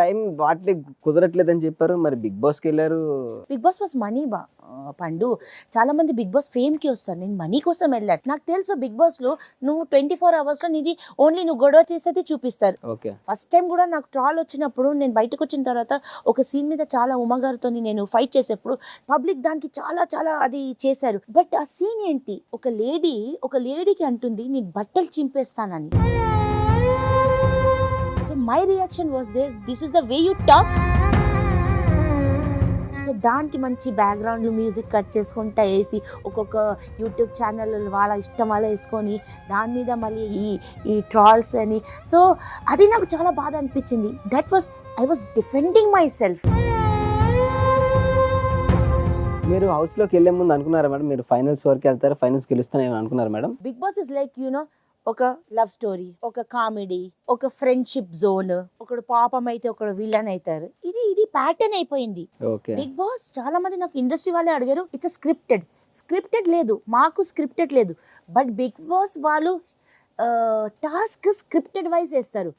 Time వాటి కుదరట్లేదని చెప్పారు, మరి బిగ్ బాస్కి వెళ్ళారు. బిగ్ బాస్ వాస్ మనీ పండు. చాలా మంది బిగ్ బాస్ ఫేమ్ కి వస్తారు, నేను మనీ కోసం వెళ్ళాను. నాకు తెలుసు బిగ్ బాస్ లో నువ్వు 24 hours లో నీది ఓన్లీ నువ్వు గొడవ చేసేది చూపిస్తారు. ఓకే. ఫస్ట్ టైం కూడా నాకు ట్రాల్ వచ్చినప్పుడు నేను బయటకు వచ్చిన తర్వాత ఒక సీన్ మీద చాలా ఉమాగారితో నేను ఫైట్ చేసేప్పుడు పబ్లిక్ దానికి చాలా చాలా అది చేశారు. బట్ ఆ సీన్ ఏంటి, ఒక లేడీకి అంటుంది నేను బట్టలు చింపేస్తానని. So my reaction was there, this is the way you talk. So దానికి మంచి బ్యాక్గ్రౌండ్ మ్యూజిక్ కట్ చేసుకుంటా వేసి ఒక్కొక్క యూట్యూబ్ ఛానల్ వాళ్ళ ఇష్టం అలా వేసుకొని దాని మీద మళ్ళీ ఈ ట్రాల్స్ అని. సో అది నాకు చాలా బాధ అనిపించింది. I was defending my self. మీరు హౌస్లోకి వెళ్ళే ముందు అనుకున్నారా మేడం మీరు ఫైనల్స్ వరకు వెళ్తారు, ఫైనల్స్ గెలుస్తాను అనుకున్నారు madam? Bigg Boss is like ఒక లవ్ స్టోరీ, ఒక కామెడీ, ఒక ఫ్రెండ్షిప్ జోన్, ఒకడు పాపం అయితే ఒకడు విలన్ అవుతారు. ఇది ప్యాటర్న్ అయిపోయింది. బిగ్ బాస్ చాలా మంది నాకు ఇండస్ట్రీ వాళ్ళే అడిగారు, ఇట్స్ స్క్రిప్టెడ్ లేదు, మాకు స్క్రిప్టెడ్ లేదు. బట్ బిగ్ బాస్ వాళ్ళు టాస్క్ స్క్రిప్టెడ్ వైజ్ వేస్తారు.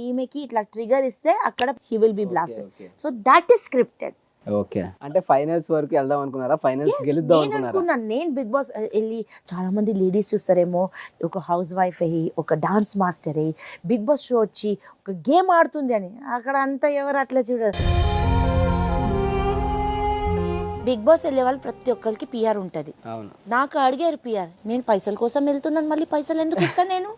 ఈమెకి ఇట్లా ట్రిగర్ ఇస్తే అక్కడ he will be blasted. So that is scripted. Okay. అంటే ఫైనల్స్ వరకు వెళ్దాం అనుకున్నారా, ఫైనల్స్ గెలుద్దాం అనుకున్నారా? నేను బిగ్ బాస్ వెళ్ళి చాలా మంది లేడీస్ చూస్తారేమో, ఒక హౌస్ వైఫ్ అయ్యి ఒక డాన్స్ మాస్టర్ అయ్యి బిగ్ బాస్ షో వచ్చి ఒక గేమ్ ఆడుతుంది అని. అక్కడ అంతా ఎవరు అట్లా చూడరు. బిగ్ బాస్ వెళ్ళే వాళ్ళు ప్రతి ఒక్కరికి పిఆర్ ఉంటుంది. నాకు అడిగారు పిఆర్, నేను పైసల కోసం వెళ్తున్నాను, మళ్ళీ పైసలు ఎందుకు ఇస్తాను నేను?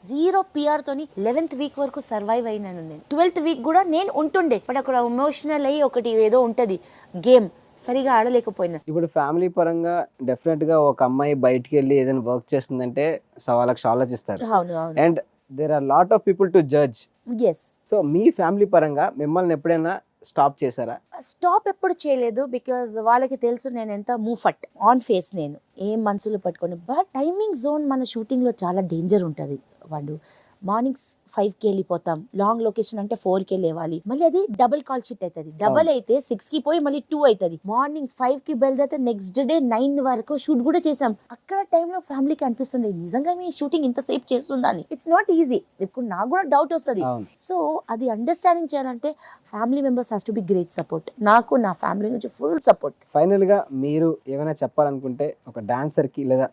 జీరో పిఆర్ తోని 11th వీక్ వరకు సర్వైవ్ అయినాను నేను. 12th వీక్ కూడా నేను ఉంటుండే, బట్ అక్కడ ఎమోషనల్ అయ్యి ఒకటి ఏదో ఉంటది గేమ్, సరిగా ఆడలేకపోయినా. ఇప్పుడు ఫ్యామిలీ పరంగా డెఫినెట్ గా ఒక అమ్మాయి బయటికి వెళ్ళి ఏదైనా వర్క్ చేస్తుందంటే వాళ్ళకి ఆలోచిస్తారు. And there are lot of people to judge. So మీ ఫ్యామిలీ పరంగా మిమ్మల్ని ఎప్పుడైనా స్టాప్ చేశారా? స్టాప్ ఎప్పుడు చేయలేదు, బికాజ్ వాళ్ళకి తెలుసు నేను ఎంత మూఫట్ ఆన్ ఫేస్, నేను ఏం మనసులో పట్టుకోండి. బట్ టైమింగ్ జోన్ మన షూటింగ్ లో చాలా డేంజర్ ఉంటుంది. వాళ్ళు మార్నింగ్ 5కి వెళ్ళిపోతాం, లాంగ్ లొకేషన్ అంటే 4కి లేవాలి, మళ్ళీ అది డబుల్ కాల్ షీట్ అవుతుంది. డబుల్ అయితే 6కి పోయి మళ్ళీ 2 అవుతుంది. మార్నింగ్ 5కి బయలుదేరితే నెక్స్ట్ డే 9 వరకు షూట్ కూడా చేసాం. అక్కడ టైంలో ఫ్యామిలీకి అనిపిస్తుంది నిజంగా మీ షూటింగ్ ఇంత సేఫ్ చేస్తుందని. It's not easy. ఇప్పుడు నాకు కూడా డౌట్ వస్తుంది. సో అది అండర్స్టాండింగ్ చేయాలంటే family members has to be great support. నాకు నా ఫ్యామిలీ నుంచి ఫుల్ సపోర్ట్. ఫైనల్ గా మీరు ఏమైనా చెప్పాలనుకుంటే ఒక డాన్సర్ కి లేదా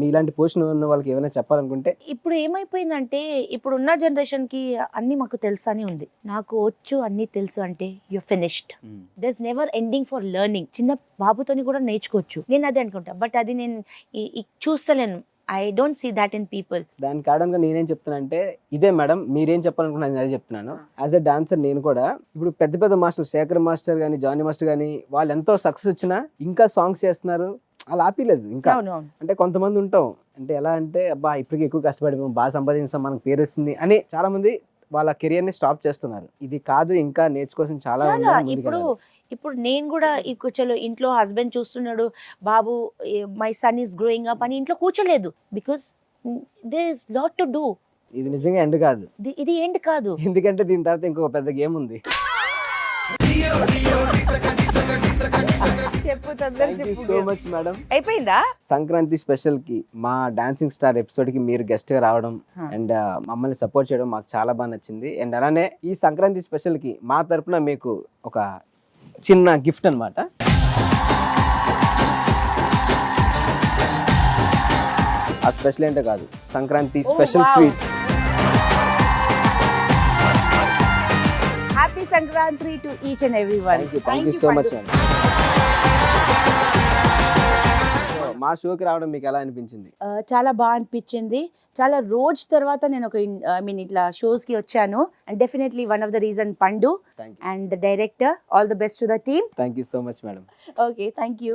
మీలాంటి పొజిషన్ ఉన్న వాళ్ళకి ఏమైనా చెప్పాలనుకుంటే? ఇప్పుడు ఏమైపోయిందంటే ఇప్పుడున్న జనరేషన్ కి అన్ని మాకు తెలుసు అని ఉంది. నాకు వచ్చు అన్ని తెలుసు అంటే you finished. There is never ending for learning. చిన్న బాబుతోని కూడా నేర్చుకోవచ్చు, నేను అదే అనుకుంటా. బట్ అది నేను చూస్తలేను. I don't see that in people. దానికి కారణంగా నేనేం చెప్తున్నా అంటే ఇదే మేడం, మీరేం చెప్పాలనుకున్నా నేను అదే చెప్తున్నాను. యాజ్ ఎ డాన్సర్ నేను కూడా ఇప్పుడు పెద్ద పెద్ద మాస్టర్, శేఖర్ మాస్టర్ కానీ, జానీ మాస్టర్ కానీ, వాళ్ళు ఎంతో సక్సెస్ వచ్చినా ఇంకా సాంగ్స్ చేస్తున్నారు, అలా ఆపిలేదు ఇంకా. అంటే కొంతమంది ఉంటాం అంటే ఎలా అంటే అబ్బా ఇప్పటికి ఎక్కువ కష్టపడిపోయాం, బాగా సంపాదించాం, మనకు పేరు వచ్చింది అని చాలా మంది వాళ్ళ కెరియర్ ని స్టాప్ చేస్తున్నారు. ఇది కాదు, ఇంకా నేర్చుకోవాల్సిన చాలా. ఇప్పుడు నేను కూడా కూర్చోలో ఇంట్లో హస్బెండ్ చూస్తున్నాడు, బాబు my son is growing up అని ఇంట్లో కూర్చోలేదు. Because there is lot to do. ఇది నిజంగా ఎండ్ కాదు, ఇది ఎండ్ కాదు. ఎందుకంటే దీని తర్వాత ఇంకొక పెద్ద గేమ్ ఉంది. అయిపోయిందా? సంక్రాంతి స్పెషల్ కి మా డాన్సింగ్ స్టార్ ఎపిసోడ్ కి మీరు గెస్ట్ గా రావడం అండ్ మమ్మల్ని సపోర్ట్ చేయడం మాకు చాలా బాగా నచ్చింది. అండ్ అలానే ఈ సంక్రాంతి స్పెషల్ కి మా తరపున మీకు ఒక చిన్న గిఫ్ట్ అన్నమాట. ఆ స్పెషల్ ఏంటో కాదు, Sankranti special sweets. Happy Sankranti to each and everyone. Thank you so much అండి. మా షోకి రావడం మీకు ఎలా అనిపించింది? చాలా బాగా అనిపించింది. చాలా రోజు తర్వాత నేను ఒక ఇట్లా షోస్ కి వచ్చాను. And definitely one of the reason Pandu and the director. All the best to the team. Thank you so much madam. Okay, thank you.